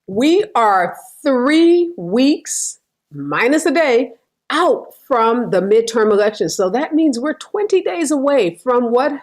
We are 3 weeks, minus a day, out from the midterm elections. So that means we're 20 days away from what,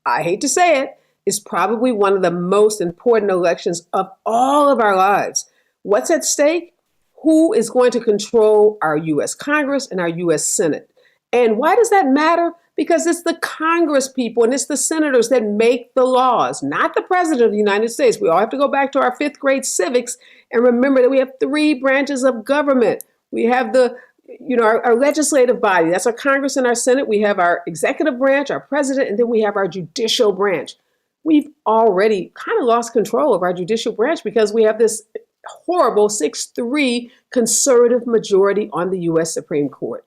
I hate to say it, is probably one of the most important elections of all of our lives. What's at stake? Who is going to control our U.S. Congress and our U.S. Senate? And why does that matter? Because it's the Congress people and it's the senators that make the laws, not the President of the United States. We all have to go back to our fifth grade civics and remember that we have three branches of government. We have our legislative body, that's our Congress and our Senate. We have our executive branch, our president, and then we have our judicial branch. We've already kind of lost control of our judicial branch because we have this horrible 6-3 conservative majority on the U.S. Supreme Court.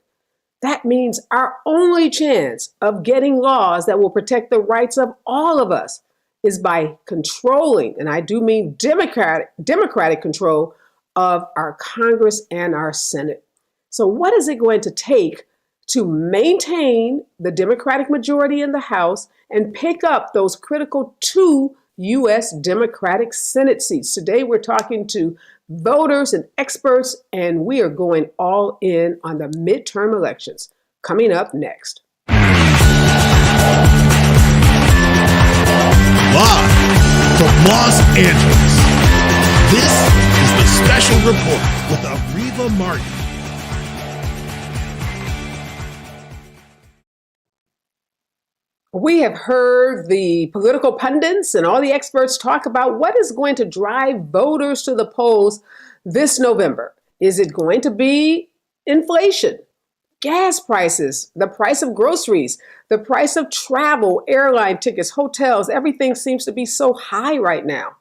That means our only chance of getting laws that will protect the rights of all of us is by controlling, and I do mean democratic control of our Congress and our Senate. So what is it going to take to maintain the Democratic majority in the House and pick up those critical 2 U.S. Democratic Senate seats? Today we're talking to voters and experts, and we are going all in on the midterm elections. Coming up next. Live from Los Angeles, this is the Special Report with Areva Martin. We have heard the political pundits and all the experts talk about what is going to drive voters to the polls this November. Is it going to be inflation, gas prices, the price of groceries, the price of travel, airline tickets, hotels? Everything seems to be so high right now.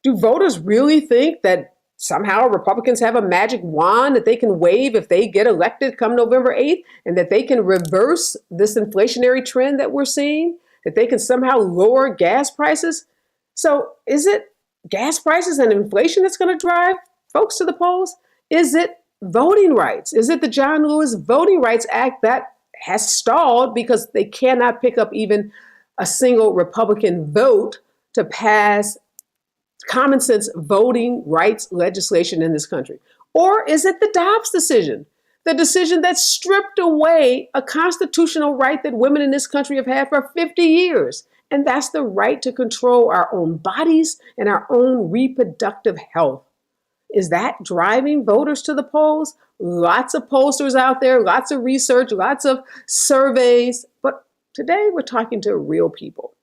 Do voters really think that somehow Republicans have a magic wand that they can wave if they get elected come November 8th, and that they can reverse this inflationary trend that we're seeing, that they can somehow lower gas prices? So is it gas prices and inflation that's going to drive folks to the polls? Is it voting rights? Is it the John Lewis Voting Rights Act that has stalled because they cannot pick up even a single Republican vote to pass common sense voting rights legislation in this country? Or is it the Dobbs decision, the decision that stripped away a constitutional right that women in this country have had for 50 years? And that's the right to control our own bodies and our own reproductive health. Is that driving voters to the polls? Lots of posters out there, lots of research, lots of surveys. But today we're talking to real people,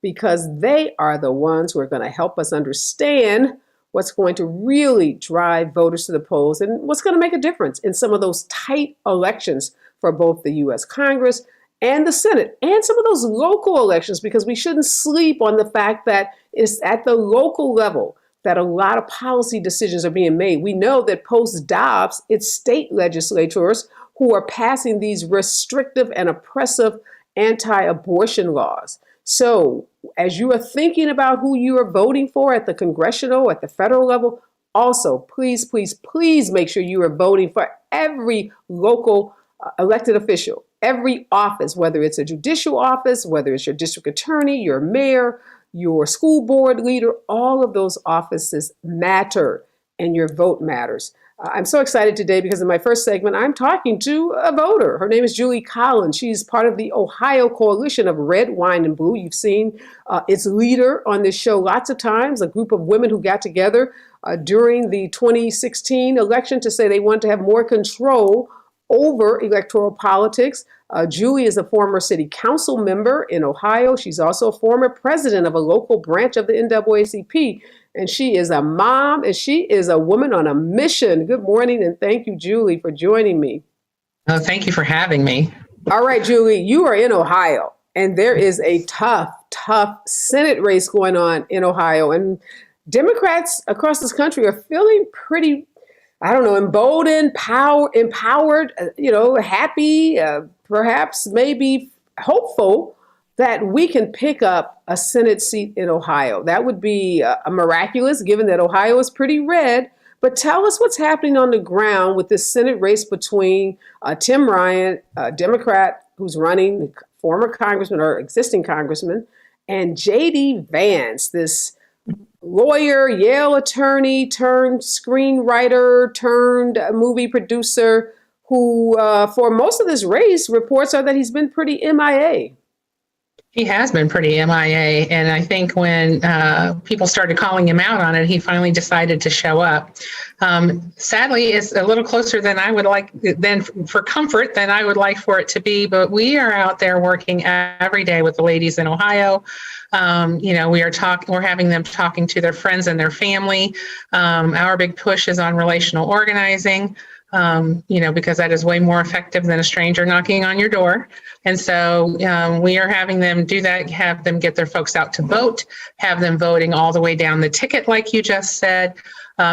because they are the ones who are going to help us understand what's going to really drive voters to the polls and what's going to make a difference in some of those tight elections for both the U.S. Congress and the Senate and some of those local elections, because we shouldn't sleep on the fact that it's at the local level that a lot of policy decisions are being made. We know that post-Dobbs, it's state legislators who are passing these restrictive and oppressive anti-abortion laws. So as you are thinking about who you are voting for at the congressional, at the federal level, also, please, please, please make sure you are voting for every local elected official, every office, whether it's a judicial office, whether it's your district attorney, your mayor, your school board leader. All of those offices matter, and your vote matters. I'm so excited today because in my first segment, I'm talking to a voter. Her name is Julie Collins. She's part of the Ohio Coalition of Red, Wine, and Blue. You've seen its leader on this show lots of times, a group of women who got together during the 2016 election to say they wanted to have more control over electoral politics. Julie is a former city council member in Ohio. She's also a former president of a local branch of the NAACP. And she is a mom, and she is a woman on a mission. Good morning, and thank you, Julie, for joining me. Oh, thank you for having me. All right, Julie, you are in Ohio, and there is a tough Senate race going on in Ohio. And Democrats across this country are feeling pretty, emboldened, empowered, happy, perhaps maybe hopeful that we can pick up a Senate seat in Ohio. That would be a miraculous, given that Ohio is pretty red. But tell us what's happening on the ground with this Senate race between Tim Ryan, a Democrat who's running, former congressman or existing congressman, and J.D. Vance, this lawyer, Yale attorney turned screenwriter turned movie producer who, for most of this race, reports are that he's been pretty MIA. He has been pretty MIA, and I think when people started calling him out on it, he finally decided to show up. Sadly, it's a little closer than I would like, than for comfort than I would like for it to be. But we are out there working every day with the ladies in Ohio. We're having them talking to their friends and their family. Our big push is on relational organizing. Because that is way more effective than a stranger knocking on your door. And so we are having them do that, have them get their folks out to vote, have them voting all the way down the ticket, like you just said,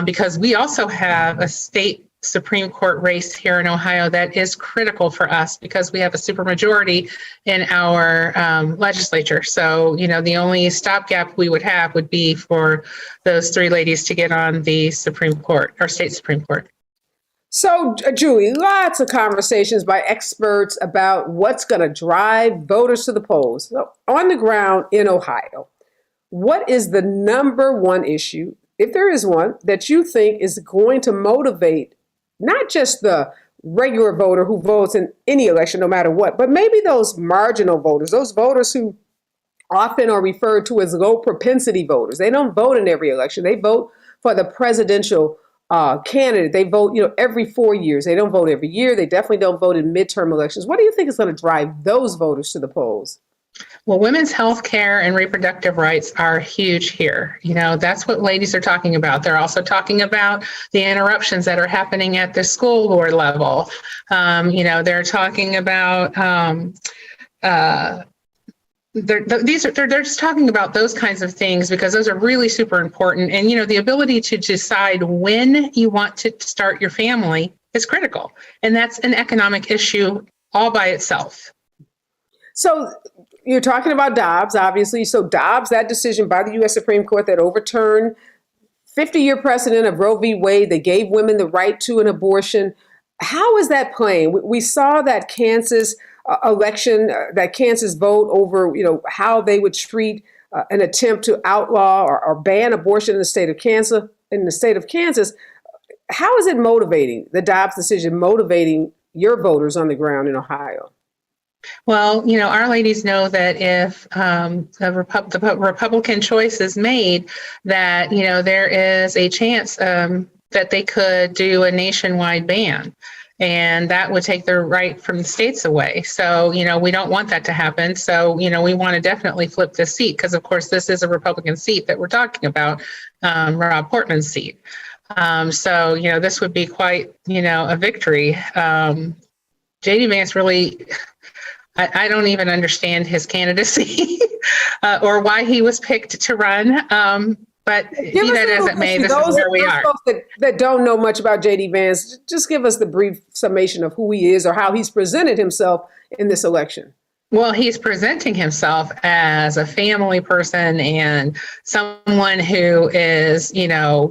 because we also have a state Supreme Court race here in Ohio that is critical for us because we have a supermajority in our legislature. So, the only stopgap we would have would be for those three ladies to get on the Supreme Court, our state Supreme Court. So, Julie, lots of conversations by experts about what's going to drive voters to the polls. So, on the ground in Ohio, what is the number one issue, if there is one, that you think is going to motivate not just the regular voter who votes in any election, no matter what, but maybe those marginal voters, those voters who often are referred to as low propensity voters? They don't vote in every election. They vote for the presidential candidate. They vote, every 4 years. They don't vote every year. They definitely don't vote in midterm elections. What do you think is going to drive those voters to the polls? Well, women's health care and reproductive rights are huge here. That's what ladies are talking about. They're also talking about the interruptions that are happening at the school board level. They're talking about they're just talking about those kinds of things because those are really super important. And, the ability to decide when you want to start your family is critical. And that's an economic issue all by itself. So you're talking about Dobbs, obviously. So Dobbs, that decision by the U.S. Supreme Court that overturned 50-year precedent of Roe v. Wade, they gave women the right to an abortion. How is that playing? We saw that Kansas election, that Kansas vote over, how they would treat an attempt to outlaw or ban abortion in the state of Kansas. How is it motivating, the Dobbs decision, motivating your voters on the ground in Ohio? Well, our ladies know that if the Republican choice is made, that, there is a chance that they could do a nationwide ban. And that would take their right from the states away. So, we don't want that to happen. So, we want to definitely flip this seat because, of course, this is a Republican seat that we're talking about, Rob Portman's seat. So, this would be quite, a victory. J.D. Vance really, I don't even understand his candidacy or why he was picked to run. But be that as it may, this is where we are. Those that don't know much about J.D. Vance, just give us the brief summation of who he is or how he's presented himself in this election. Well, he's presenting himself as a family person and someone who is,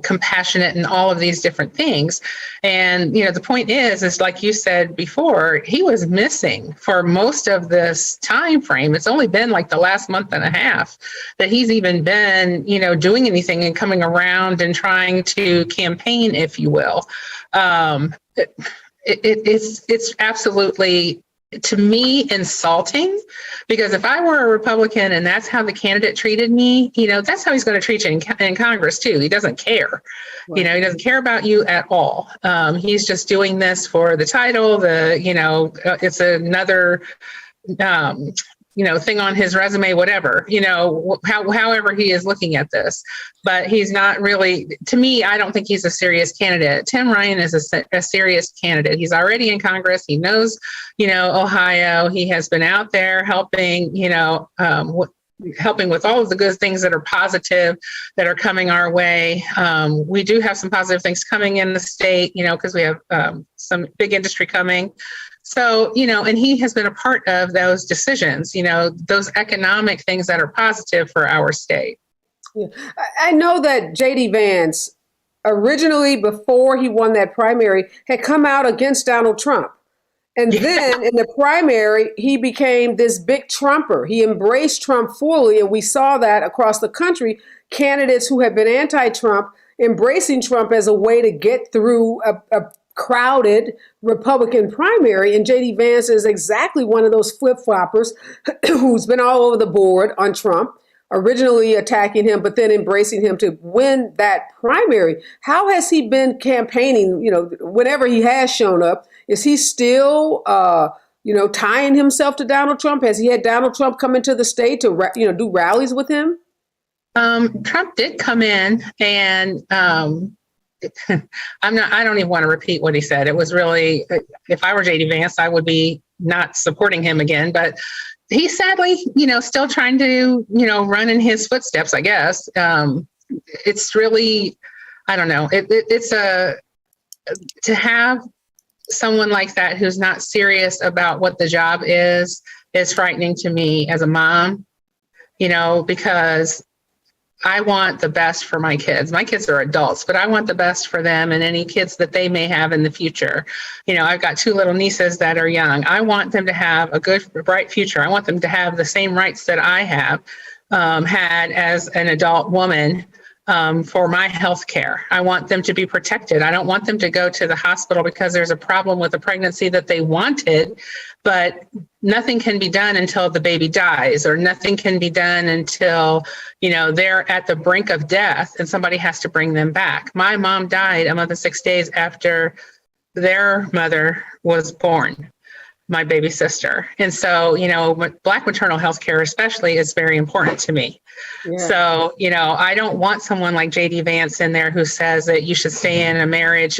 compassionate and all of these different things. And, the point is like you said before, he was missing for most of this time frame. It's only been like the last month and a half that he's even been, doing anything and coming around and trying to campaign, if you will. It's absolutely, to me, insulting, because if I were a Republican and that's how the candidate treated me, that's how he's going to treat you in Congress too. He doesn't care. Right. He doesn't care about you at all. He's just doing this for the title, it's another, thing on his resume, whatever, however he is looking at this. But he's not really, to me, I don't think he's a serious candidate. Tim Ryan is a serious candidate. He's already in Congress. He knows, Ohio. He has been out there helping, helping with all of the good things that are positive that are coming our way. We do have some positive things coming in the state, because we have some big industry coming. So, and he has been a part of those decisions, those economic things that are positive for our state. Yeah. I know that J.D. Vance originally, before he won that primary, had come out against Donald Trump. And then in the primary, he became this big Trumper. He embraced Trump fully, and we saw that across the country. Candidates who had been anti-Trump embracing Trump as a way to get through a crowded Republican primary. And J.D. Vance is exactly one of those flip-floppers who's been all over the board on Trump, originally attacking him, but then embracing him to win that primary. How has he been campaigning, whenever he has shown up? Is he still, tying himself to Donald Trump? Has he had Donald Trump come into the state to, do rallies with him? Trump did come in, and I don't even want to repeat what he said. It was really, if I were JD Vance, I would be not supporting him again, but he's sadly, still trying to, run in his footsteps, I guess. It's really, I don't know. It's to have someone like that who's not serious about what the job is frightening to me as a mom, because I want the best for my kids. My kids are adults, but I want the best for them and any kids that they may have in the future. I've got 2 little nieces that are young. I want them to have a good, bright future. I want them to have the same rights that I have had as an adult woman for my health care. I want them to be protected. I don't want them to go to the hospital because there's a problem with a pregnancy that they wanted, but nothing can be done until the baby dies, or nothing can be done until, they're at the brink of death and somebody has to bring them back. My mom died a month and 6 days after their mother was born, my baby sister. And so, Black maternal health care especially is very important to me. Yeah. So, I don't want someone like J.D. Vance in there who says that you should stay in a marriage,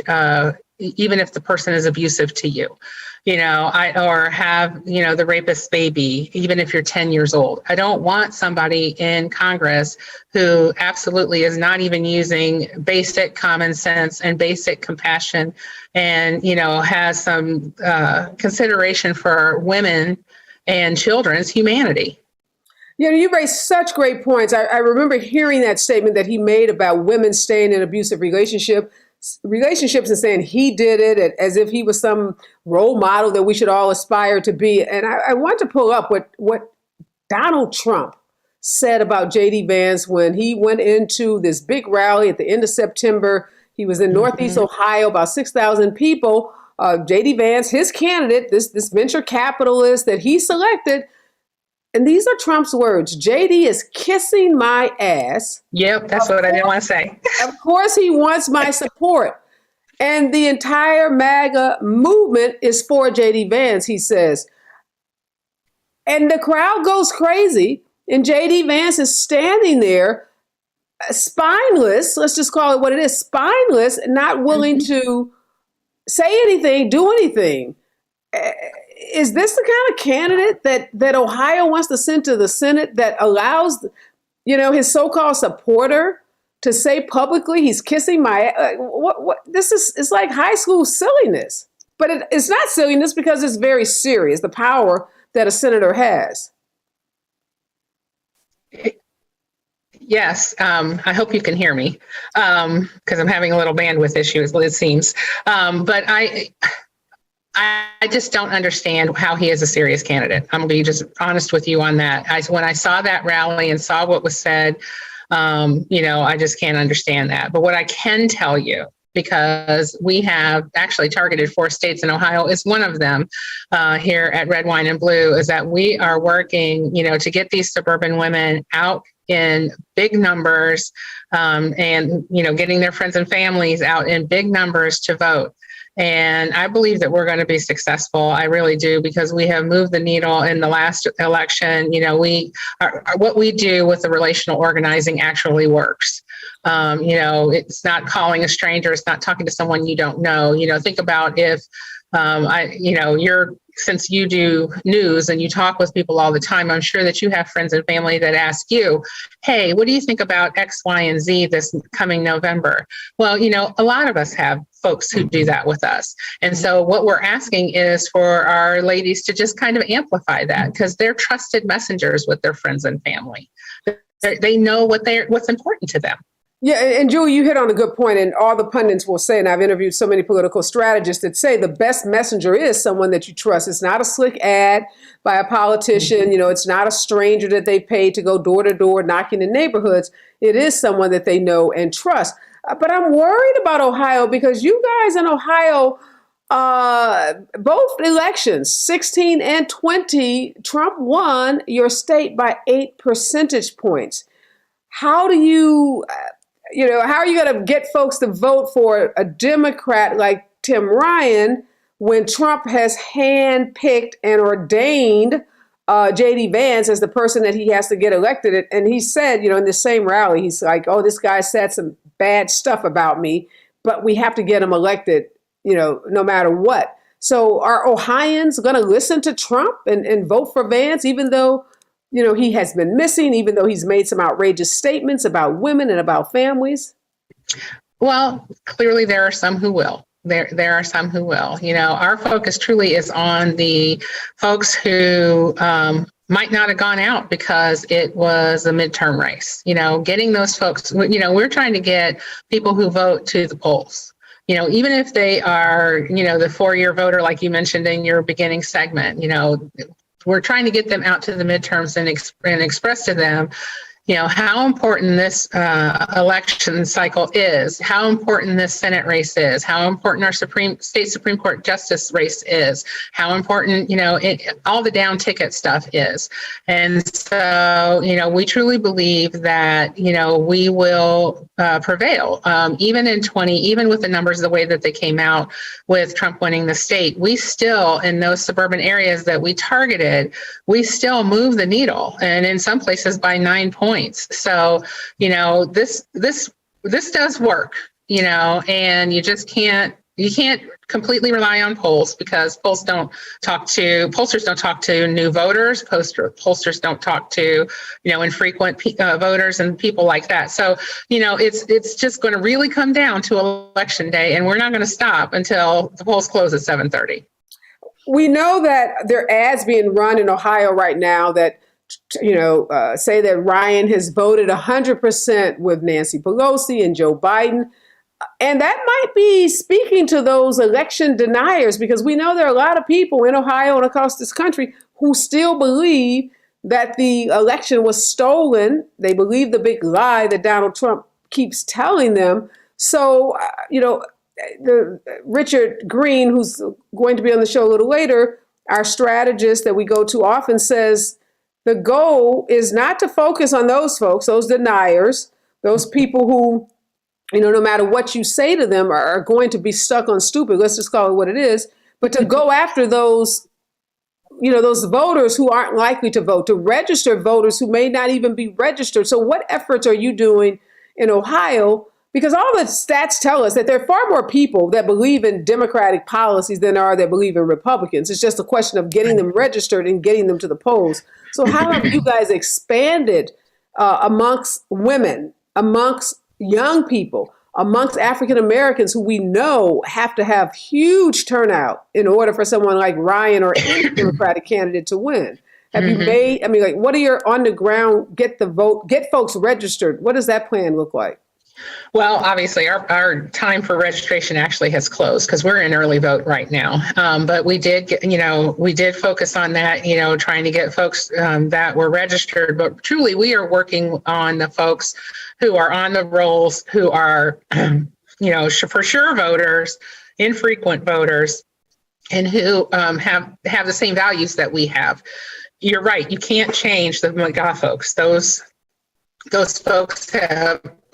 even if the person is abusive to you, or have, the rapist's baby, even if you're 10 years old. I don't want somebody in Congress who absolutely is not even using basic common sense and basic compassion and, has some consideration for women and children's humanity. You raised such great points. I remember hearing that statement that he made about women staying in abusive relationships and saying he did it as if he was some role model that we should all aspire to be. And I want to pull up what Donald Trump said about J.D. Vance when he went into this big rally at the end of September. He was in Northeast Ohio, about 6,000 people. J.D. Vance, his candidate, this venture capitalist that he selected. And these are Trump's words. JD is kissing my ass. Yep, that's what I didn't want to say. Of course, he wants my support. And the entire MAGA movement is for JD Vance, he says. And the crowd goes crazy. And JD Vance is standing there, spineless. Let's just call it what it is, spineless, not willing to say anything, do anything. Is this the kind of candidate that Ohio wants to send to the Senate that allows, his so-called supporter to say publicly he's kissing my, it's like high school silliness. But it's not silliness because it's very serious, the power that a senator has. Yes, I hope you can hear me because I'm having a little bandwidth issue, it seems. But I just don't understand how he is a serious candidate. I'm going to be just honest with you on that. When I saw that rally and saw what was said, I just can't understand that. But what I can tell you, because we have actually targeted 4 states, and Ohio is one of them here at Red, Wine, and Blue, is that we are working, to get these suburban women out in big numbers and, getting their friends and families out in big numbers to vote. And I believe that we're going to be successful. I really do, because we have moved the needle in the last election. What we do with the relational organizing actually works. It's not calling a stranger. It's not talking to someone you don't know. Think about if, since you do news and you talk with people all the time, I'm sure that you have friends and family that ask you, hey, what do you think about X, Y, and Z this coming November? Well, a lot of us have folks who do that with us. And so what we're asking is for our ladies to just kind of amplify that, because they're trusted messengers with their friends and family. They know what's important to them. Yeah, and Julie, you hit on a good point, and all the pundits will say, and I've interviewed so many political strategists that say the best messenger is someone that you trust. It's not a slick ad by a politician. You know, it's not a stranger that they paid to go door to door knocking in neighborhoods. It is someone that they know and trust. But I'm worried about Ohio because you guys in Ohio, both elections, 16 and 20, Trump won your state by 8 percentage points. How do you how are you going to get folks to vote for a Democrat like Tim Ryan when Trump has handpicked and ordained J.D. Vance as the person that he has to get elected? And he said, in the same rally, he's like, oh, this guy said some bad stuff about me, but we have to get him elected, no matter what. So are Ohioans going to listen to Trump and vote for Vance, even though he has been missing, even though he's made some outrageous statements about women and about families? Well, clearly there are some who will. There are some who will. Our focus truly is on the folks who might not have gone out because it was a midterm race. Getting those folks, we're trying to get people who vote to the polls. Even if they are, the 4-year voter, like you mentioned in your beginning segment, we're trying to get them out to the midterms and express to them, how important this election cycle is, how important this Senate race is, how important our state Supreme Court justice race is, how important, all the down ticket stuff is. And so, we truly believe that, we will prevail. Even in 20, even with the numbers the way that they came out with Trump winning the state, we still, in those suburban areas that we targeted, we still move the needle, and in some places by 9 points. So, this does work, and you just can't completely rely on polls because pollsters don't talk to new voters, pollsters don't talk to, infrequent voters and people like that. So, it's just going to really come down to election day, and we're not going to stop until the polls close at 7:30. We know that there are ads being run in Ohio right now that say that Ryan has voted 100% with Nancy Pelosi and Joe Biden. And that might be speaking to those election deniers, because we know there are a lot of people in Ohio and across this country who still believe that the election was stolen. They believe the big lie that Donald Trump keeps telling them. So, the Richard Green, who's going to be on the show a little later, our strategist that we go to often, says the goal is not to focus on those folks, those deniers, those people who, no matter what you say to them, are going to be stuck on stupid. Let's just call it what it is. But to go after those, those voters who aren't likely to vote, to register voters who may not even be registered. So what efforts are you doing in Ohio? Because all the stats tell us that there are far more people that believe in Democratic policies than there are that believe in Republicans. It's just a question of getting them registered and getting them to the polls. So how have you guys expanded amongst women, amongst young people, amongst African Americans who we know have to have huge turnout in order for someone like Ryan or any Democratic candidate to win? Have you made, what are your on the ground, get the vote, get folks registered? What does that plan look like? Well, obviously, our time for registration actually has closed because we're in early vote right now. But we did focus on that, trying to get folks that were registered. But truly, we are working on the folks who are on the rolls, who are, for sure voters, infrequent voters, and who have the same values that we have. You're right. You can't change the MAGA folks. Those folks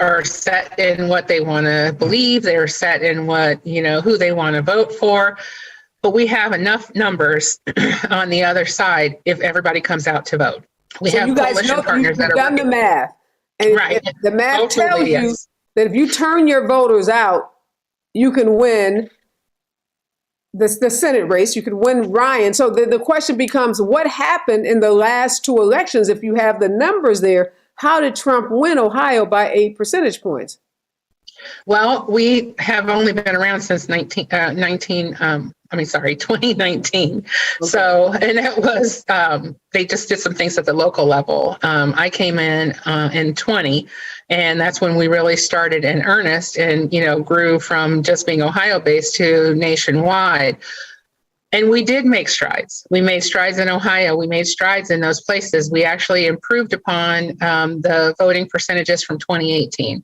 are set in what they want to believe. They're set in what, who they want to vote for. But we have enough numbers on the other side if everybody comes out to vote. We have coalition partners that are done the math. And right. The math tells you that if you turn your voters out, you can win the Senate race. You could win Ryan. So the question becomes, what happened in the last 2 elections? If you have the numbers there, how did Trump win Ohio by 8 percentage points? Well, we have only been around since 2019. Okay. So, and it was, they just did some things at the local level. I came in 20, And that's when we really started in earnest and, grew from just being Ohio based to nationwide. And we did make strides. We made strides in Ohio. We made strides in those places. We actually improved upon the voting percentages from 2018.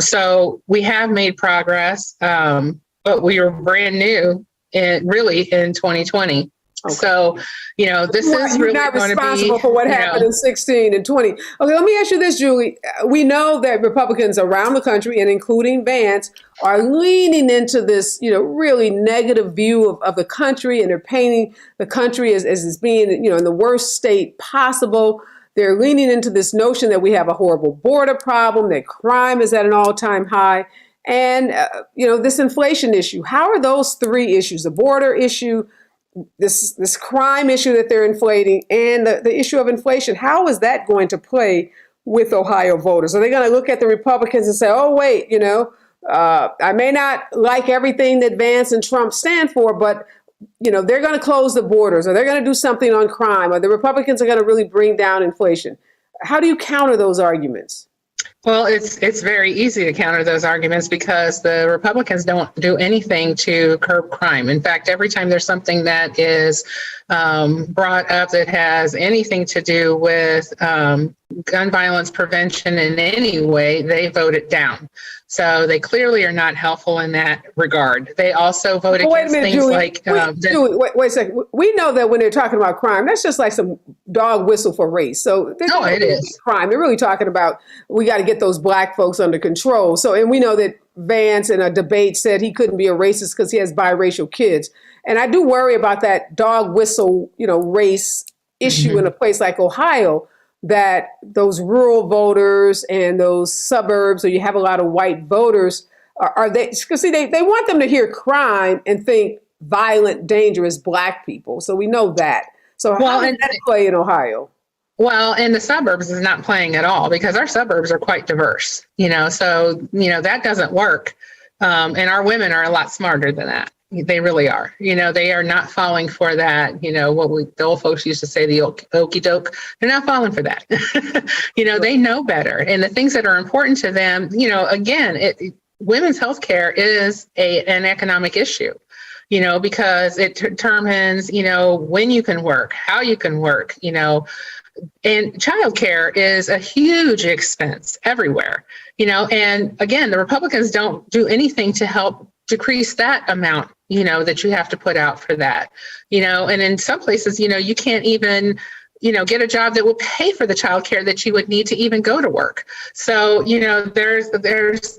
So we have made progress, but we were brand new really in 2020. Okay. So, this is really not going to be responsible for what happened in 16 and 20. Okay, let me ask you this, Julie. We know that Republicans around the country, and including Vance, are leaning into this, really negative view of the country, and they're painting the country as being, in the worst state possible. They're leaning into this notion that we have a horrible border problem, that crime is at an all-time high, and, this inflation issue. How are those three issues, the border issue, this crime issue that they're inflating, and the issue of inflation, how is that going to play with Ohio voters? Are they going to look at the Republicans and say, oh, wait, I may not like everything that Vance and Trump stand for, but, they're going to close the borders, or they're going to do something on crime, or the Republicans are going to really bring down inflation? How do you counter those arguments? Well, it's very easy to counter those arguments because the Republicans don't do anything to curb crime. In fact, every time there's something that is brought up that has anything to do with gun violence prevention in any way, they vote it down. So they clearly are not helpful in that regard. They also vote against things Julie, like... Julie, wait a second. We know that when they're talking about crime, that's just like some dog whistle for race. So it is crime. They're really talking about, we got to get those black folks under control. So, and we know that Vance in a debate said he couldn't be a racist because he has biracial kids. And I do worry about that dog whistle, race issue in a place like Ohio, that those rural voters and those suburbs, where you have a lot of white voters, are they, because see, they want them to hear crime and think violent, dangerous black people. So we know that. So how does that play in Ohio? Well, in the suburbs is not playing at all because our suburbs are quite diverse, so, that doesn't work. And our women are a lot smarter than that. They really are. They are not falling for that, what the old folks used to say, the okey doke. They're not falling for that. They know better. And the things that are important to them, again, women's health care is an economic issue. Because it determines, when you can work, how you can work, and childcare is a huge expense everywhere, and again, the Republicans don't do anything to help decrease that amount, that you have to put out for that, and in some places, you can't even, get a job that will pay for the childcare that you would need to even go to work. So, there's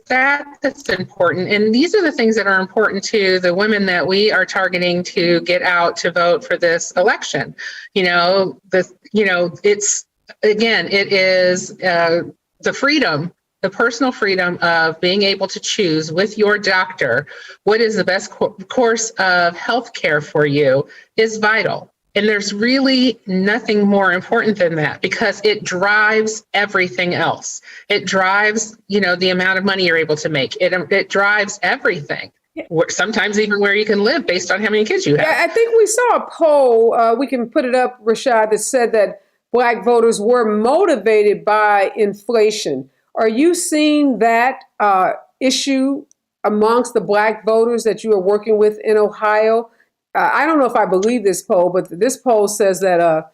that's important. And these are the things that are important to the women that we are targeting to get out to vote for this election. It's, again, it is the freedom, the personal freedom of being able to choose with your doctor what is the best course of health care for you is vital. And there's really nothing more important than that because it drives everything else. It drives, the amount of money you're able to make. It drives everything. Sometimes even where you can live based on how many kids you have. Yeah, I think we saw a poll, we can put it up, Rashad, that said that Black voters were motivated by inflation. Are you seeing that issue amongst the Black voters that you are working with in Ohio? I don't know if I believe this poll, but this poll says that,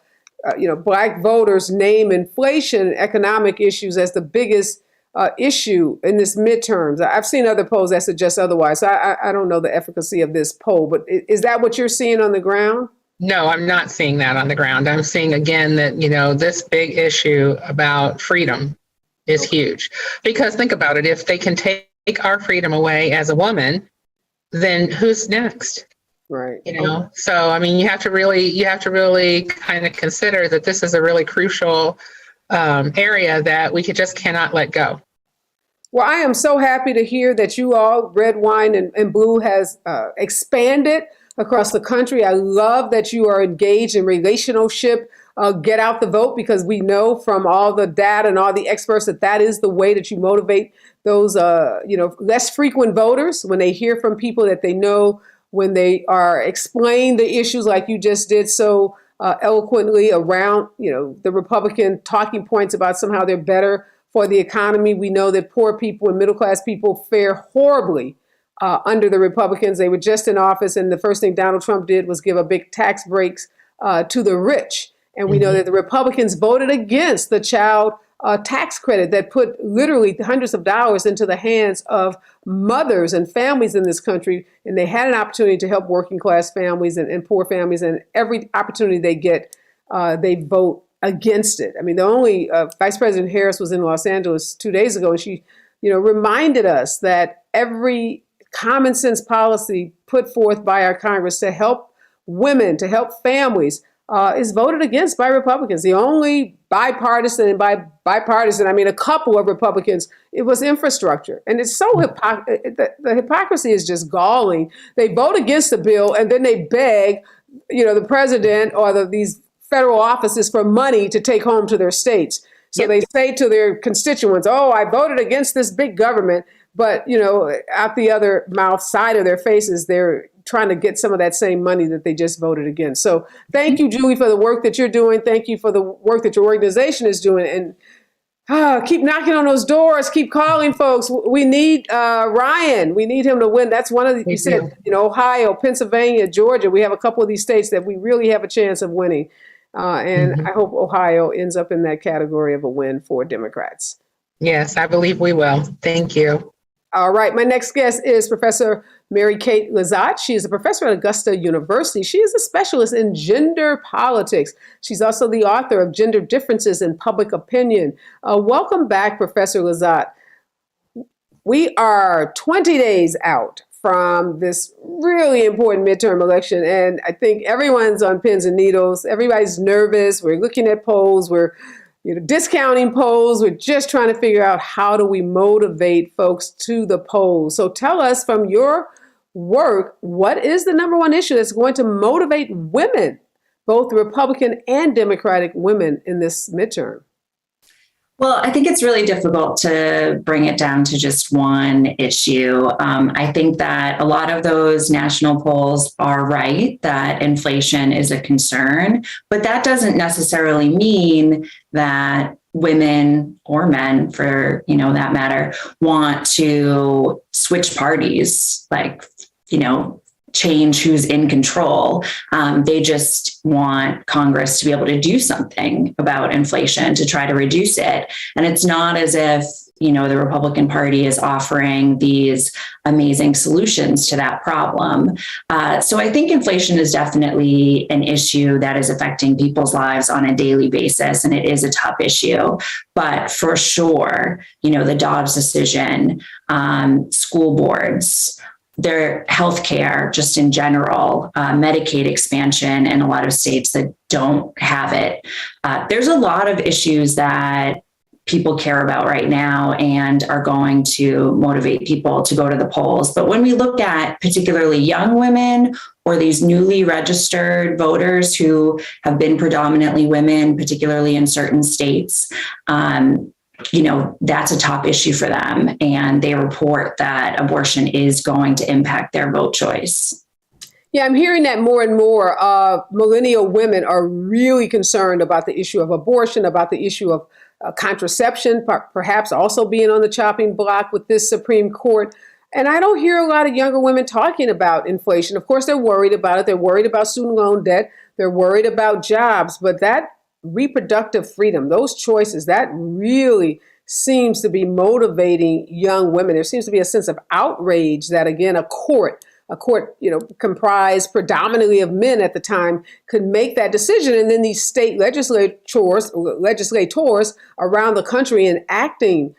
Black voters name inflation and economic issues as the biggest issue in this midterms. I've seen other polls that suggest otherwise. So I don't know the efficacy of this poll, but is that what you're seeing on the ground? No, I'm not seeing that on the ground. I'm seeing, again, that, this big issue about freedom is huge. Because think about it, if they can take our freedom away as a woman, then who's next? Right. So, I mean, you have to really kind of consider that this is a really crucial area that we just cannot let go. Well, I am so happy to hear that you all, Red Wine and Blue, has expanded across the country. I love that you are engaged in relationship. Get out the vote, because we know from all the data and all the experts that is the way that you motivate those, less frequent voters when they hear from people that they know, when they are explained the issues like you just did so eloquently around, the Republican talking points about somehow they're better for the economy. We know that poor people and middle class people fare horribly under the Republicans. They were just in office, and the first thing Donald Trump did was give a big tax breaks to the rich. And we know that the Republicans voted against the child tax credit that put literally hundreds of dollars into the hands of mothers and families in this country. And they had an opportunity to help working class families and poor families. And every opportunity they get, they vote against it. I mean, the only Vice President Harris was in Los Angeles 2 days ago, and she, reminded us that every common sense policy put forth by our Congress to help women, to help families, is voted against by Republicans. The only bipartisan, and by bipartisan, I mean a couple of Republicans, it was infrastructure. And it's so the hypocrisy is just galling. They vote against the bill and then they beg, the president or these federal offices for money to take home to their states. So they say to their constituents, oh, I voted against this big government. But, out the other mouth side of their faces, they're trying to get some of that same money that they just voted against. So thank you, Julie, for the work that you're doing. Thank you for the work that your organization is doing. And keep knocking on those doors. Keep calling folks. We need Ryan. We need him to win. That's one of the, you said, Ohio, Pennsylvania, Georgia. We have a couple of these states that we really have a chance of winning. And I hope Ohio ends up in that category of a win for Democrats. Yes, I believe we will. Thank you. All right. My next guest is Professor Mary Kate Lizotte. She is a professor at Augusta University. She is a specialist in gender politics. She's also the author of Gender Differences in Public Opinion. Welcome back, Professor Lizotte. We are 20 days out from this really important midterm election, and I think everyone's on pins and needles. Everybody's nervous. We're looking at polls. We're discounting polls. We're just trying to figure out how do we motivate folks to the polls. So tell us from your work, what is the number one issue that's going to motivate women, both Republican and Democratic women in this midterm? Well, I think it's really difficult to bring it down to just one issue. I think that a lot of those national polls are right, that inflation is a concern, but that doesn't necessarily mean that women or men, for that matter, want to switch parties, change who's in control. They just want Congress to be able to do something about inflation to try to reduce it. And it's not as if, the Republican Party is offering these amazing solutions to that problem. So I think inflation is definitely an issue that is affecting people's lives on a daily basis, and it is a top issue. But for sure, the Dobbs decision, school boards, their healthcare, just in general, Medicaid expansion in a lot of states that don't have it. There's a lot of issues that people care about right now and are going to motivate people to go to the polls. But when we look at particularly young women or these newly registered voters who have been predominantly women, particularly in certain states, that's a top issue for them. And they report that abortion is going to impact their vote choice. Yeah, I'm hearing that more and more. Millennial women are really concerned about the issue of abortion, about the issue of contraception, perhaps also being on the chopping block with this Supreme Court. And I don't hear a lot of younger women talking about inflation. Of course, they're worried about it. They're worried about student loan debt. They're worried about jobs. But that reproductive freedom, those choices, that really seems to be motivating young women. There seems to be a sense of outrage that, again, a court, comprised predominantly of men at the time, could make that decision. And then these state legislators around the country enacting,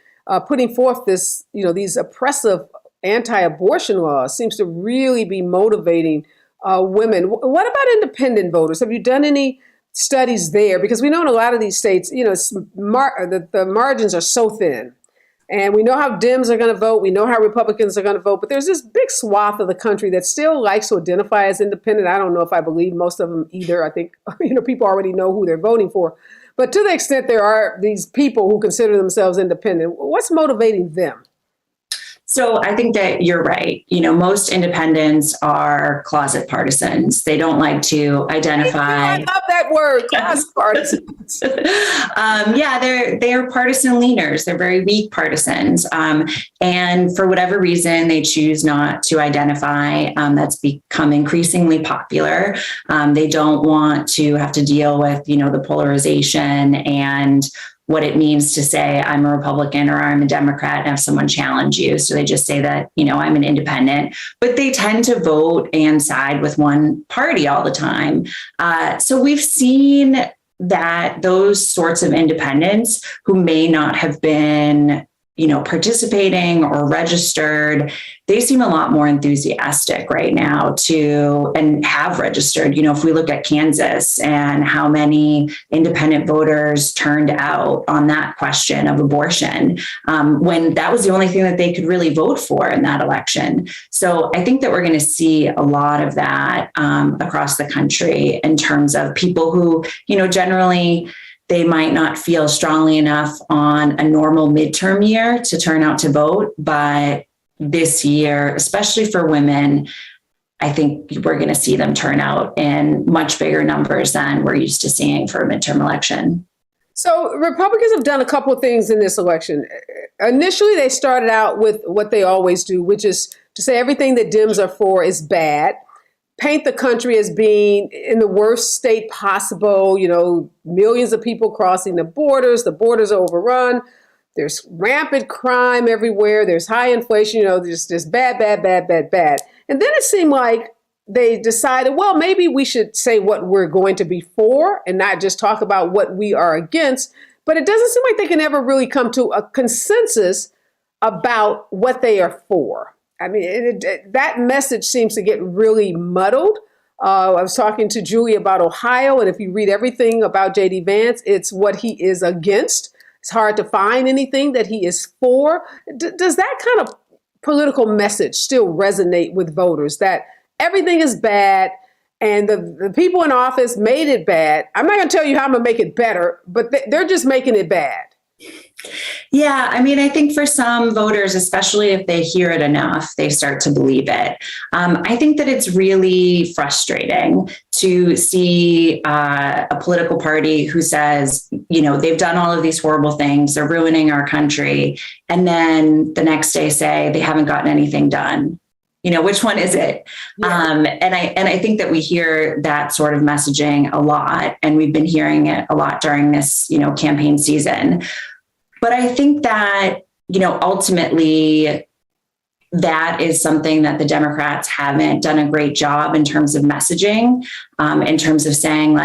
putting forth this, these oppressive anti-abortion laws seems to really be motivating women. What about independent voters? Have you done any studies there? Because we know in a lot of these states, the margins are so thin. And we know how Dems are going to vote. We know how Republicans are going to vote. But there's this big swath of the country that still likes to identify as independent. I don't know if I believe most of them either. I think, people already know who they're voting for. But to the extent there are these people who consider themselves independent, what's motivating them? So I think that you're right. Most independents are closet partisans. They don't like to identify. I love that word, closet partisans. Yeah, they're partisan leaners. They're very weak partisans, and for whatever reason, they choose not to identify. That's become increasingly popular. They don't want to have to deal with, the polarization and what it means to say I'm a Republican or I'm a Democrat and have someone challenge you. So they just say that, I'm an independent, but they tend to vote and side with one party all the time. So we've seen that those sorts of independents who may not have been, participating or registered, they seem a lot more enthusiastic right now and have registered. If we look at Kansas and how many independent voters turned out on that question of abortion, when that was the only thing that they could really vote for in that election. So I think that we're going to see a lot of that across the country in terms of people who, generally, they might not feel strongly enough on a normal midterm year to turn out to vote. But this year, especially for women, I think we're going to see them turn out in much bigger numbers than we're used to seeing for a midterm election. So Republicans have done a couple of things in this election. Initially, they started out with what they always do, which is to say everything that Dems are for is bad. Paint the country as being in the worst state possible, millions of people crossing the borders are overrun, there's rampant crime everywhere, there's high inflation, there's bad. And then it seemed like they decided, well, maybe we should say what we're going to be for and not just talk about what we are against. But it doesn't seem like they can ever really come to a consensus about what they are for. I mean, that message seems to get really muddled. I was talking to Julie about Ohio, and if you read everything about J.D. Vance, it's what he is against. It's hard to find anything that he is for. Does that kind of political message still resonate with voters, that everything is bad and the people in office made it bad? I'm not going to tell you how I'm going to make it better, but they're just making it bad. Yeah, I mean, I think for some voters, especially if they hear it enough, they start to believe it. I think that it's really frustrating to see a political party who says, they've done all of these horrible things, they're ruining our country, and then the next day say they haven't gotten anything done. Which one is it? Yeah. And I think that we hear that sort of messaging a lot, and we've been hearing it a lot during this, campaign season. But I think that, ultimately, that is something that the Democrats haven't done a great job in terms of messaging, in terms of saying,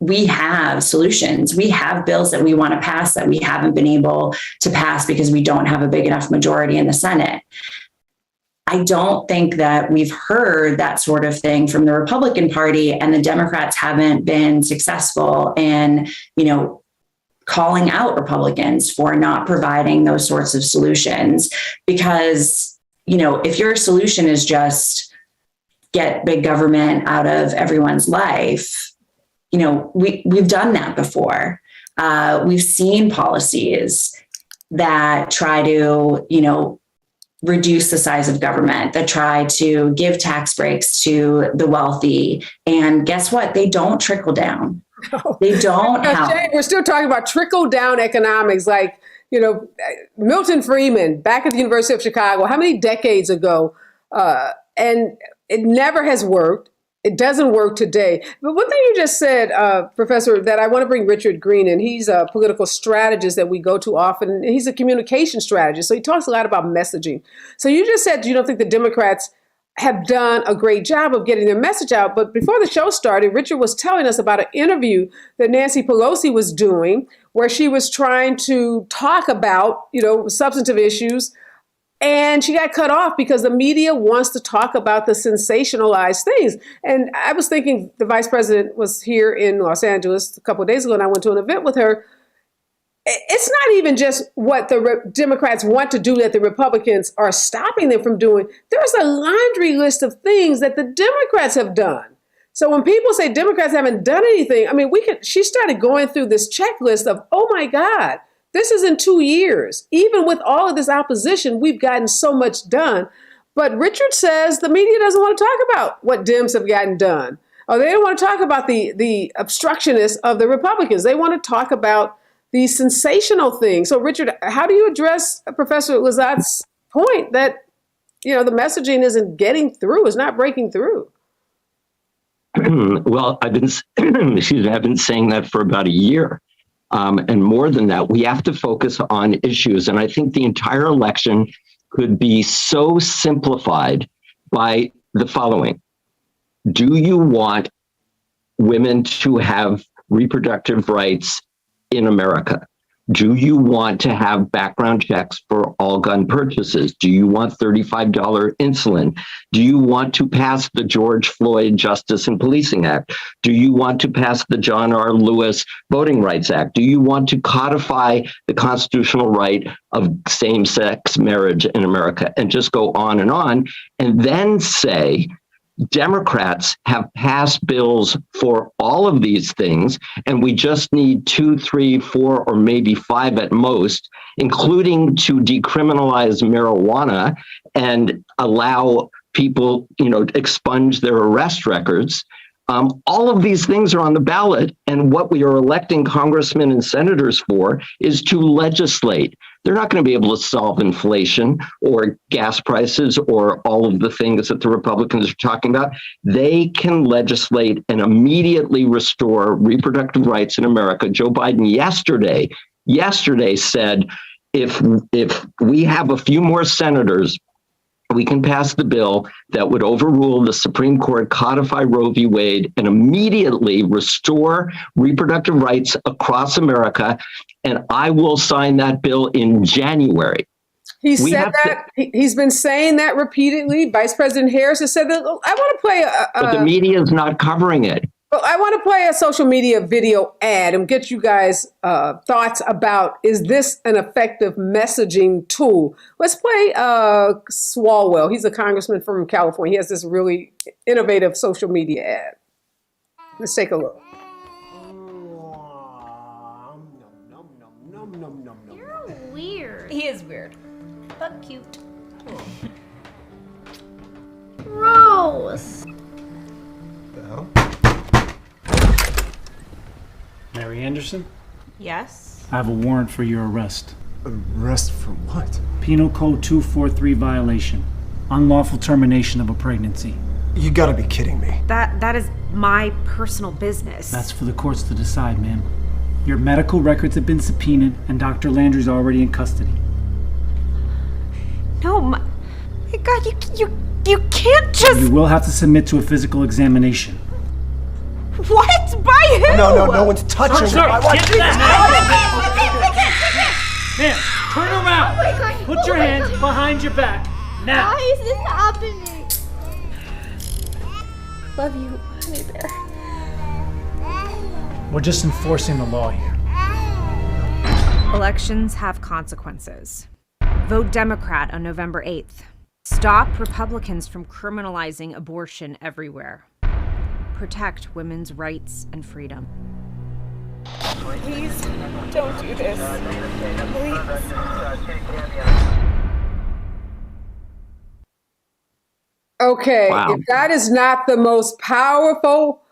we have solutions. We have bills that we want to pass that we haven't been able to pass because we don't have a big enough majority in the Senate. I don't think that we've heard that sort of thing from the Republican Party, and the Democrats haven't been successful in, calling out Republicans for not providing those sorts of solutions. Because, if your solution is just get big government out of everyone's life, we've done that before. We've seen policies that try to, reduce the size of government, that try to give tax breaks to the wealthy. And guess what? They don't trickle down. No. They don't help. We're still talking about trickle down economics, like, Milton Friedman back at the University of Chicago, how many decades ago? And it never has worked. It doesn't work today. But one thing you just said, Professor, that I want to bring Richard Green in. He's a political strategist that we go to often. And he's a communication strategist. So he talks a lot about messaging. So you just said you don't think the Democrats have done a great job of getting their message out. But before the show started, Richard was telling us about an interview that Nancy Pelosi was doing where she was trying to talk about, substantive issues. And she got cut off because the media wants to talk about the sensationalized things. And I was thinking the vice president was here in Los Angeles a couple of days ago, and I went to an event with her. It's not even just what the Democrats want to do that the Republicans are stopping them from doing. There's a laundry list of things that the Democrats have done. So when people say Democrats haven't done anything, I mean, she started going through this checklist of, oh my God, This is in 2 years. Even with all of this opposition, we've gotten so much done. But Richard says the media doesn't want to talk about what Dems have gotten done. Or they don't want to talk about the obstructionists of the Republicans. They want to talk about the sensational things. So, Richard, how do you address Professor Lazat's point that, the messaging isn't getting through, is not breaking through? Well, I've been saying that for about a year. And more than that, we have to focus on issues. And I think the entire election could be so simplified by the following. Do you want women to have reproductive rights in America? Do you want to have background checks for all gun purchases? Do you want $35 insulin? Do you want to pass the George Floyd Justice and Policing Act? Do you want to pass the John R. Lewis Voting Rights Act? Do you want to codify the constitutional right of same-sex marriage in America? And just go on, and then say, Democrats have passed bills for all of these things, and we just need 2, 3, 4, or maybe 5 at most, including to decriminalize marijuana and allow people, expunge their arrest records. All of these things are on the ballot, and what we are electing congressmen and senators for is to legislate. They're not going to be able to solve inflation or gas prices or all of the things that the Republicans are talking about. They can legislate and immediately restore reproductive rights in America. Joe Biden yesterday said, if we have a few more senators, we can pass the bill that would overrule the Supreme Court, codify Roe v. Wade, and immediately restore reproductive rights across America. And I will sign that bill in January. He said that. He's been saying that repeatedly. Vice President Harris has said that. I want to play but the media is not covering it. Well, I want to play a social media video ad and get you guys' thoughts about, is this an effective messaging tool? Let's play Swalwell. He's a congressman from California. He has this really innovative social media ad. Let's take a look. You're weird. He is weird, but cute. Gross. The hell? Mary Anderson, Yes. I have a warrant for your arrest. Arrest for what? Penal Code 243 violation. Unlawful termination of a pregnancy. You gotta be kidding me. That is my personal business. That's for the courts to decide, ma'am. Your medical records have been subpoenaed and Dr. Landry's already in custody. No, my God, you can't just... You will have to submit to a physical examination. What? By who? No one's touching Sir, me. My wife. get that! Ma'am, turn around. Oh my God. Put your Oh my hands God. behind your back. Now. Why is this happening? Love you, honey bear. We're just enforcing the law here. Elections have consequences. Vote Democrat on November 8th. Stop Republicans from criminalizing abortion everywhere. Protect women's rights and freedom. Please don't do this. Please. Okay, Wow. if that is not the most powerful.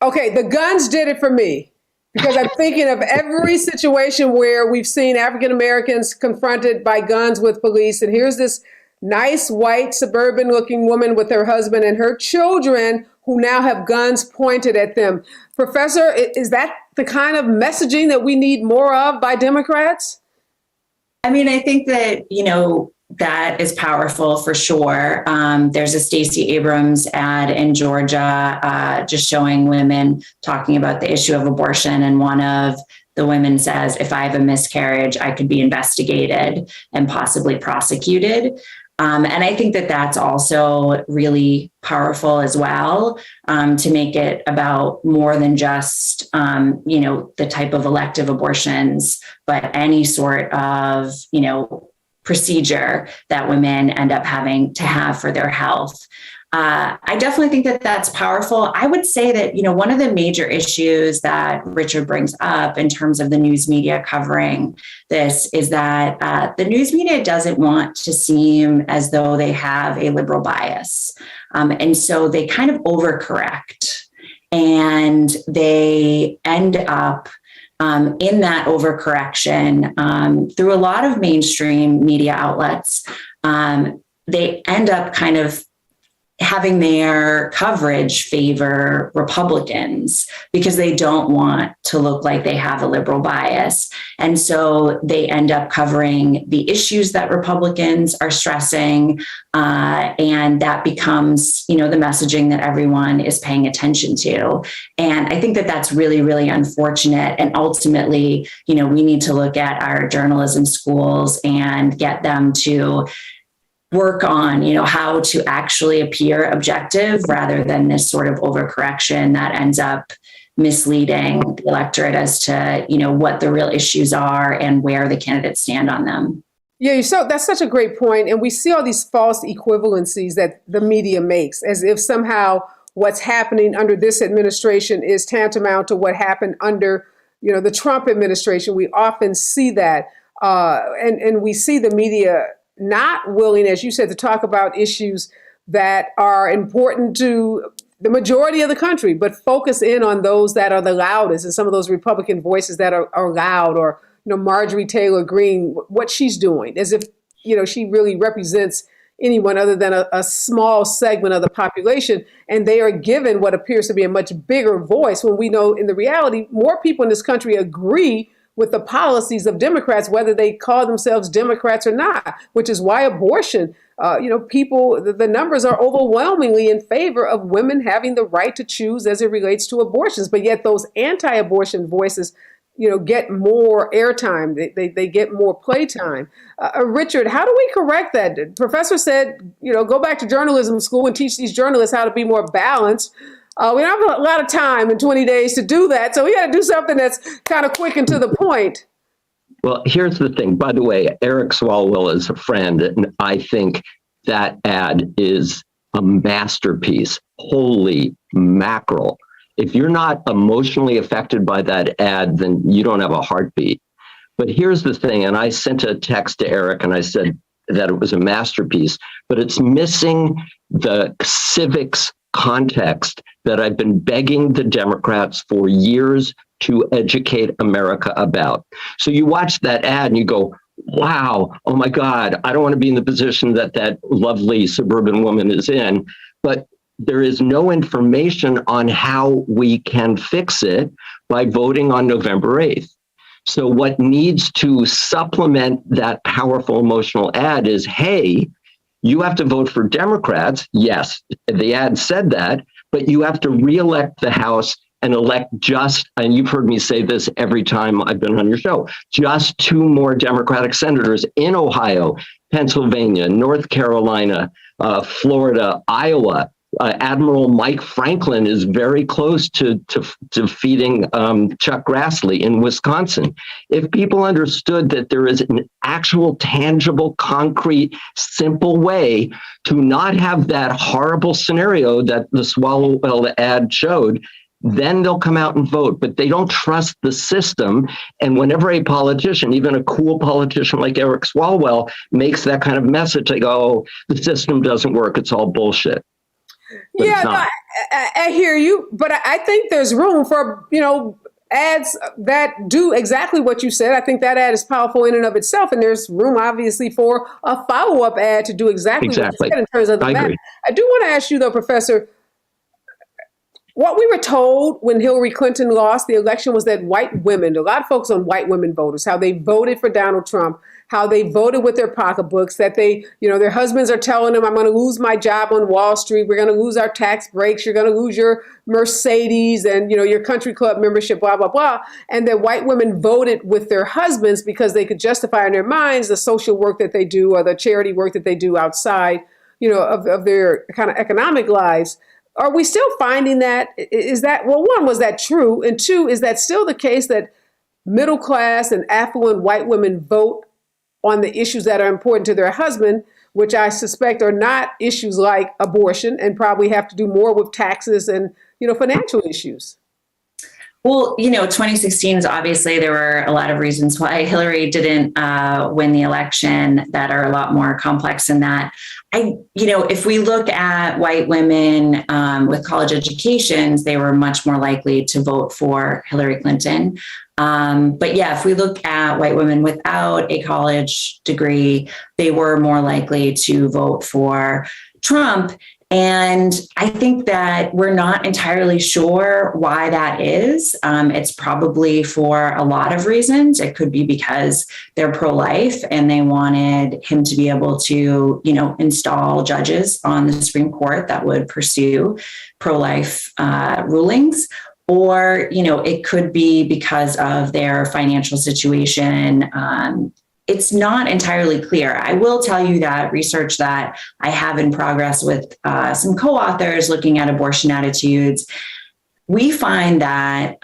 Okay, the guns did it for me, because I'm thinking of every situation where we've seen African Americans confronted by guns with police. And here's this nice white suburban looking woman with her husband and her children who now have guns pointed at them. Professor, is that the kind of messaging that we need more of by Democrats? I mean, I think that, that is powerful for sure. There's a Stacey Abrams ad in Georgia just showing women talking about the issue of abortion. And one of the women says, if I have a miscarriage, I could be investigated and possibly prosecuted. And I think that that's also really powerful as well, to make it about more than just, the type of elective abortions, but any sort of, procedure that women end up having to have for their health. I definitely think that that's powerful. I would say that, one of the major issues that Richard brings up in terms of the news media covering this is that the news media doesn't want to seem as though they have a liberal bias. And so they kind of overcorrect, and they end up in that overcorrection through a lot of mainstream media outlets. They end up kind of having their coverage favor Republicans because they don't want to look like they have a liberal bias. And so they end up covering the issues that Republicans are stressing. And that becomes, the messaging that everyone is paying attention to. And I think that that's really, really unfortunate. And ultimately, we need to look at our journalism schools and get them to work on, how to actually appear objective rather than this sort of overcorrection that ends up misleading the electorate as to, what the real issues are and where the candidates stand on them. Yeah, so that's such a great point. And we see all these false equivalencies that the media makes as if somehow what's happening under this administration is tantamount to what happened under, the Trump administration. We often see that. And we see the media not willing, as you said, to talk about issues that are important to the majority of the country, but focus in on those that are the loudest and some of those Republican voices that are loud, or, Marjorie Taylor Greene, what she's doing, as if, she really represents anyone other than a small segment of the population. And they are given what appears to be a much bigger voice when we know in the reality, more people in this country agree with the policies of Democrats, whether they call themselves Democrats or not, which is why abortion, the numbers are overwhelmingly in favor of women having the right to choose as it relates to abortions. But yet those anti-abortion voices, get more airtime. They get more playtime. Richard, how do we correct that? The professor said, go back to journalism school and teach these journalists how to be more balanced. We don't have a lot of time in 20 days to do that. So we got to do something that's kind of quick and to the point. Well, here's the thing. By the way, Eric Swalwell is a friend, and I think that ad is a masterpiece. Holy mackerel. If you're not emotionally affected by that ad, then you don't have a heartbeat. But here's the thing, and I sent a text to Eric and I said that it was a masterpiece, but it's missing the civics context that I've been begging the Democrats for years to educate America about. So you watch that ad and you go, wow, oh my God, I don't want to be in the position that lovely suburban woman is in. But there is no information on how we can fix it by voting on November 8th. So what needs to supplement that powerful emotional ad is, hey, you have to vote for Democrats. Yes, the ad said that, but you have to reelect the House and elect and you've heard me say this every time I've been on your show, just 2 more Democratic senators in Ohio, Pennsylvania, North Carolina, Florida, Iowa. Admiral Mike Franklin is very close to defeating Chuck Grassley in Wisconsin. If people understood that there is an actual, tangible, concrete, simple way to not have that horrible scenario that the Swalwell ad showed, then they'll come out and vote. But they don't trust the system. And whenever a politician, even a cool politician like Eric Swalwell, makes that kind of message, they go, oh, the system doesn't work, it's all bullshit. But yeah, I hear you, but I think there's room for, ads that do exactly what you said. I think that ad is powerful in and of itself, and there's room, obviously, for a follow-up ad to do exactly what you said in terms of the map. I do want to ask you, though, Professor, what we were told when Hillary Clinton lost the election was that white women, a lot of folks on white women voters, how they voted for Donald Trump, how they voted with their pocketbooks, that they, their husbands are telling them, I'm going to lose my job on Wall Street. We're going to lose our tax breaks. You're going to lose your Mercedes and, your country club membership, blah, blah, blah. And that white women voted with their husbands because they could justify in their minds the social work that they do or the charity work that they do outside, of their kind of economic lives. Are we still finding that? Is that, well, one, was that true? And two, is that still the case that middle class and affluent white women vote on the issues that are important to their husband, which I suspect are not issues like abortion and probably have to do more with taxes and, financial issues. Well, 2016 is obviously there were a lot of reasons why Hillary didn't win the election that are a lot more complex than that. If we look at white women with college educations, they were much more likely to vote for Hillary Clinton. But yeah, if we look at white women without a college degree, they were more likely to vote for Trump. And I think that we're not entirely sure why that is. It's probably for a lot of reasons. It could be because they're pro-life and they wanted him to be able to, install judges on the Supreme Court that would pursue pro-life rulings. Or, it could be because of their financial situation. It's not entirely clear. I will tell you that research that I have in progress with some co-authors looking at abortion attitudes, we find that,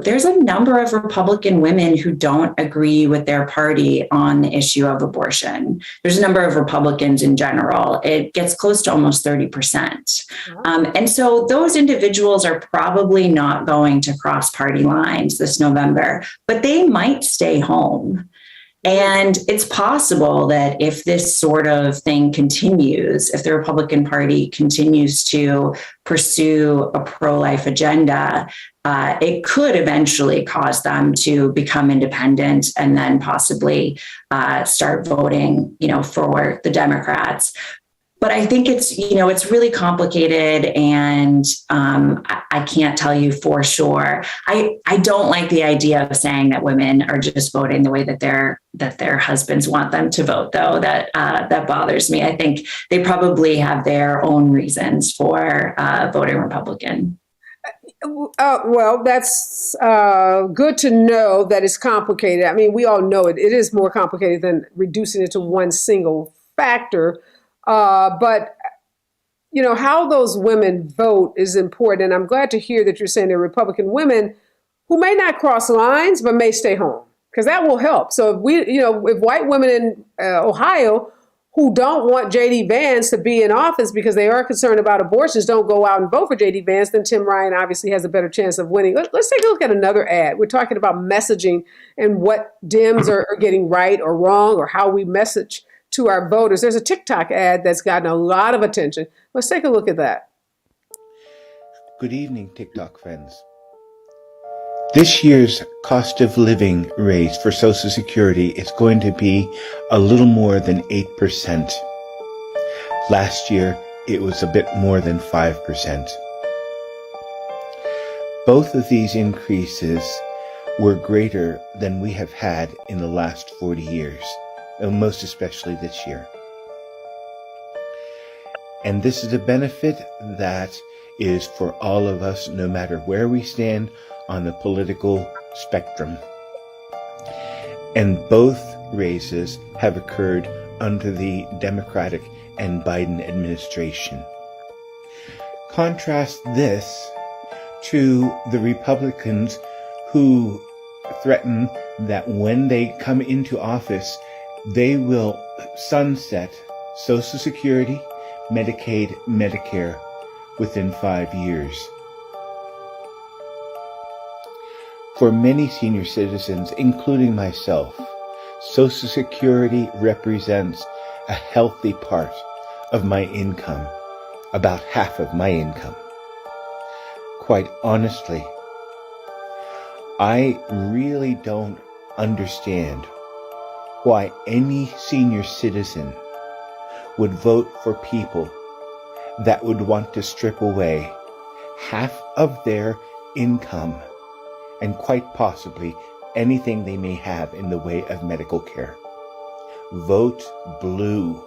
there's a number of Republican women who don't agree with their party on the issue of abortion. There's a number of Republicans in general. It gets close to almost 30%. And so those individuals are probably not going to cross party lines this November, but they might stay home. And it's possible that if this sort of thing continues, if the Republican Party continues to pursue a pro-life agenda, it could eventually cause them to become independent and then possibly start voting, for the Democrats. But I think it's really complicated, and I can't tell you for sure. I don't like the idea of saying that women are just voting the way that their husbands want them to vote, though. That bothers me. I think they probably have their own reasons for voting Republican. Well, that's good to know that it's complicated. I mean, we all know it. It is more complicated than reducing it to one single factor. But, how those women vote is important. And I'm glad to hear that you're saying there are Republican women who may not cross lines, but may stay home, because that will help. So if white women in Ohio who don't want J.D. Vance to be in office because they are concerned about abortions don't go out and vote for J.D. Vance, then Tim Ryan obviously has a better chance of winning. Let's take a look at another ad. We're talking about messaging and what Dems are getting right or wrong, or how we message to our voters. There's a TikTok ad that's gotten a lot of attention. Let's take a look at that. Good evening, TikTok friends. This year's cost of living raise for Social Security is going to be a little more than 8%. Last year, it was a bit more than 5%. Both of these increases were greater than we have had in the last 40 years. And most especially this year. And this is a benefit that is for all of us, no matter where we stand on the political spectrum. And both raises have occurred under the Democratic and Biden administration. Contrast this to the Republicans who threaten that when they come into office, they will sunset Social Security, Medicaid, Medicare within 5 years. For many senior citizens, including myself, Social Security represents a healthy part of my income, about half of my income. Quite honestly, I really don't understand why any senior citizen would vote for people that would want to strip away half of their income and quite possibly anything they may have in the way of medical care. Vote blue.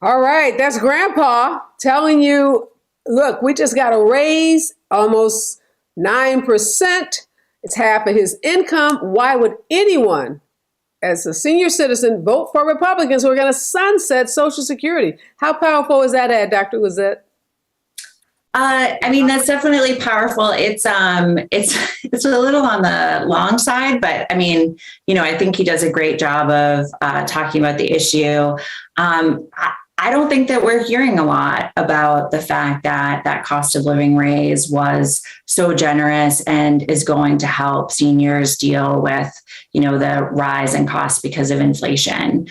All right, that's Grandpa telling you, look, we just got a raise, almost 9%. It's half of his income. Why would anyone, as a senior citizen, vote for Republicans who are going to sunset Social Security? How powerful is that ad, Dr. Lizette? I mean, that's definitely powerful. It's it's a little on the long side, but I mean, I think he does a great job of talking about the issue. I don't think that we're hearing a lot about the fact that that cost of living raise was so generous and is going to help seniors deal with, the rise in costs because of inflation.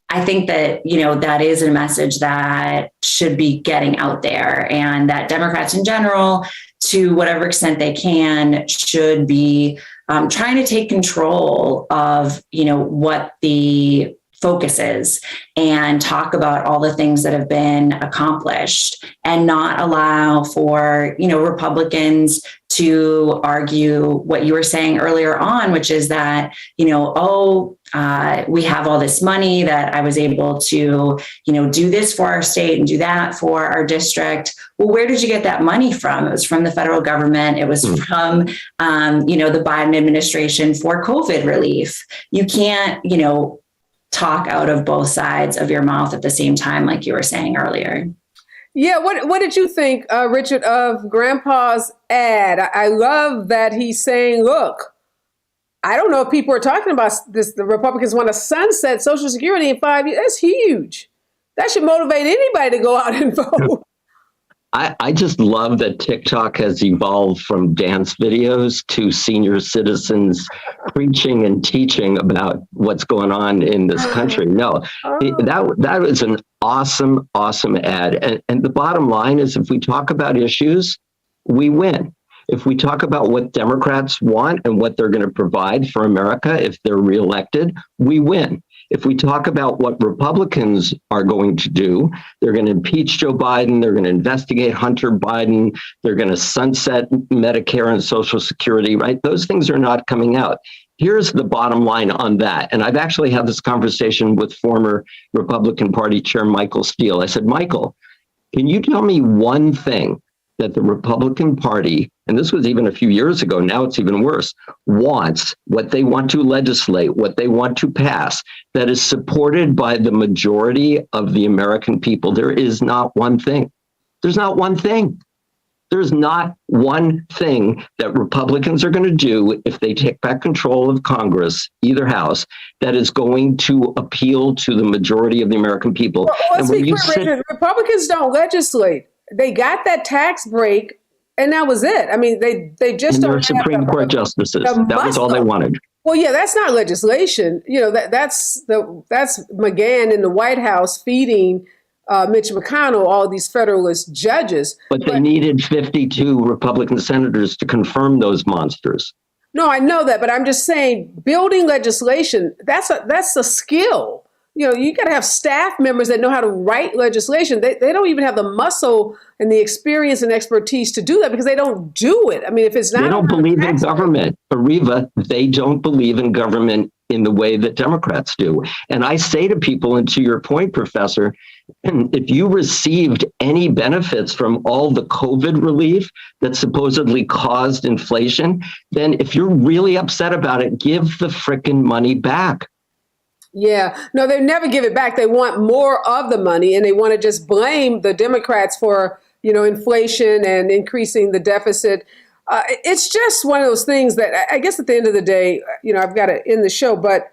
I think that, that is a message that should be getting out there, and that Democrats in general, to whatever extent they can, should be trying to take control of, what the focus is, and talk about all the things that have been accomplished, and not allow for, Republicans to argue what you were saying earlier on, which is that, we have all this money that I was able to, do this for our state and do that for our district. Well, where did you get that money from? It was from the federal government. It was from, the Biden administration for COVID relief. You can't, talk out of both sides of your mouth at the same time, like you were saying earlier. Yeah, what did you think, Richard, of Grandpa's ad? I love that he's saying, look, I don't know if people are talking about this. The Republicans want to sunset Social Security in 5 years. That's huge. That should motivate anybody to go out and vote. I just love that TikTok has evolved from dance videos to senior citizens preaching and teaching about what's going on in this country. No, that was an awesome, awesome ad. And the bottom line is, if we talk about issues, we win. If we talk about what Democrats want and what they're going to provide for America if they're reelected, we win. If we talk about what Republicans are going to do, they're going to impeach Joe Biden, they're going to investigate Hunter Biden, they're going to sunset Medicare and Social Security, right? Those things are not coming out. Here's the bottom line on that. And I've actually had this conversation with former Republican Party Chair Michael Steele. I said, Michael, can you tell me one thing that the Republican Party, and this was even a few years ago, now it's even worse, wants, what they want to legislate, what they want to pass, that is supported by the majority of the American people? There is not one thing. There's not one thing. There's not one thing that Republicans are going to do if they take back control of Congress, either house, that is going to appeal to the majority of the American people. Well, let's be clear, Richard, Republicans don't legislate. They got that tax break, and that was it. I mean, they just don't have Supreme Court justices. That was all they wanted. Well, yeah, that's not legislation. That's McGahn in the White House feeding Mitch McConnell all these Federalist judges. But they needed 52 Republican senators to confirm those monsters. No, I know that, but I'm just saying, building legislation, that's a skill. You got to have staff members that know how to write legislation. They don't even have the muscle and the experience and expertise to do that because they don't do it. I mean, if it's not... They don't believe in government. Areva, they don't believe in government in the way that Democrats do. And I say to people, and to your point, Professor, if you received any benefits from all the COVID relief that supposedly caused inflation, then if you're really upset about it, give the frickin' money back. Yeah, no, they never give it back. They want more of the money, and they want to just blame the Democrats for, inflation and increasing the deficit. It's just one of those things that I guess at the end of the day, I've got to end the show, but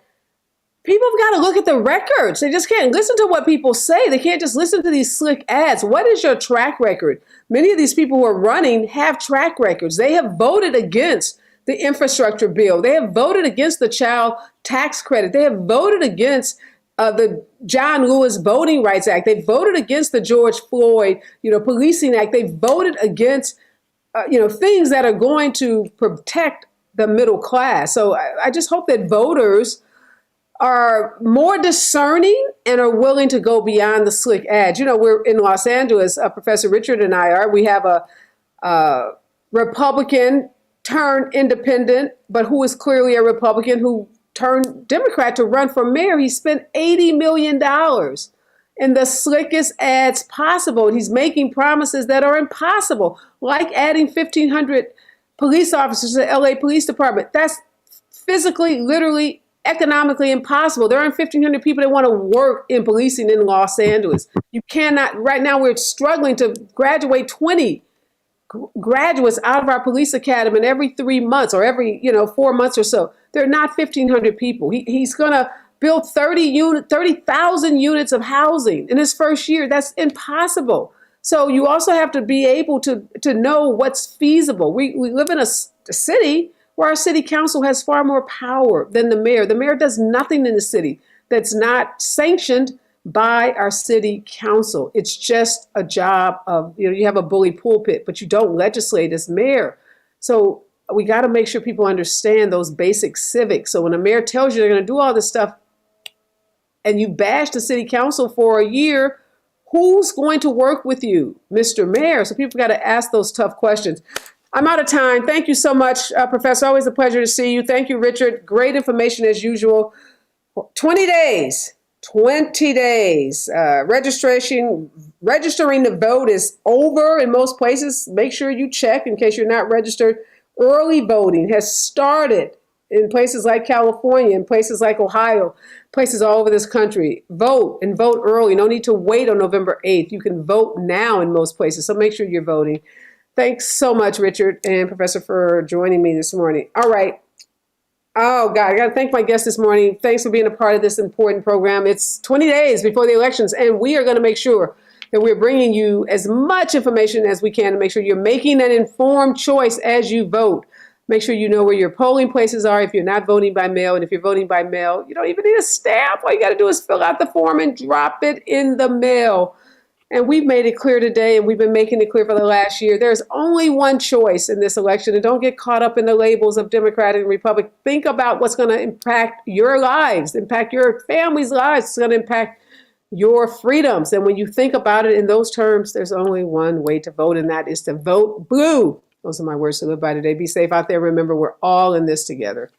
people have got to look at the records. They just can't listen to what people say. They can't just listen to these slick ads. What is your track record? Many of these people who are running have track records. They have voted against the infrastructure bill. They have voted against the child tax credit. They have voted against the John Lewis Voting Rights Act. They voted against the George Floyd, Policing Act. They voted against, things that are going to protect the middle class. So I just hope that voters are more discerning and are willing to go beyond the slick ads. We're in Los Angeles, Professor Richard and I are. We have a Republican turned independent, but who is clearly a Republican who turned Democrat to run for mayor. He spent $80 million in the slickest ads possible. He's making promises that are impossible, like adding 1,500 police officers to the LA Police Department. That's physically, literally economically impossible. There aren't 1,500 people that want to work in policing in Los Angeles. You cannot, right now we're struggling to graduate 20 graduates out of our police academy in every 3 months or every 4 months or so. There are not 1,500 people. He's going to build 30,000 units of housing in his first year. That's impossible. So you also have to be able to know what's feasible. We live in a city where our city council has far more power than the mayor. The mayor does nothing in the city that's not sanctioned by our city council. It's just a job of, you have a bully pulpit, but you don't legislate as mayor. So we got to make sure people understand those basic civics. So when a mayor tells you they're going to do all this stuff and you bash the city council for a year, who's going to work with you, Mr. Mayor? So people got to ask those tough questions. I'm out of time. Thank you so much, Professor. Always a pleasure to see you. Thank you, Richard. Great information as usual. 20 days. Registering to vote is over in most places. Make sure you check in case you're not registered. Early voting has started in places like California, in places like Ohio, places all over this country. Vote and vote early. No need to wait on November 8th. You can vote now in most places, so make sure you're voting. Thanks so much, Richard and Professor, for joining me this morning. All right. Oh, God, I got to thank my guest this morning. Thanks for being a part of this important program. It's 20 days before the elections, and we are going to make sure that we're bringing you as much information as we can to make sure you're making an informed choice as you vote. Make sure you know where your polling places are if you're not voting by mail. And if you're voting by mail, you don't even need a stamp. All you got to do is fill out the form and drop it in the mail. And we've made it clear today, and we've been making it clear for the last year, there's only one choice in this election. And don't get caught up in the labels of Democrat and Republican. Think about what's going to impact your lives, impact your family's lives. It's going to impact your freedoms. And when you think about it in those terms, there's only one way to vote, and that is to vote blue. Those are my words to live by today. Be safe out there. Remember, we're all in this together.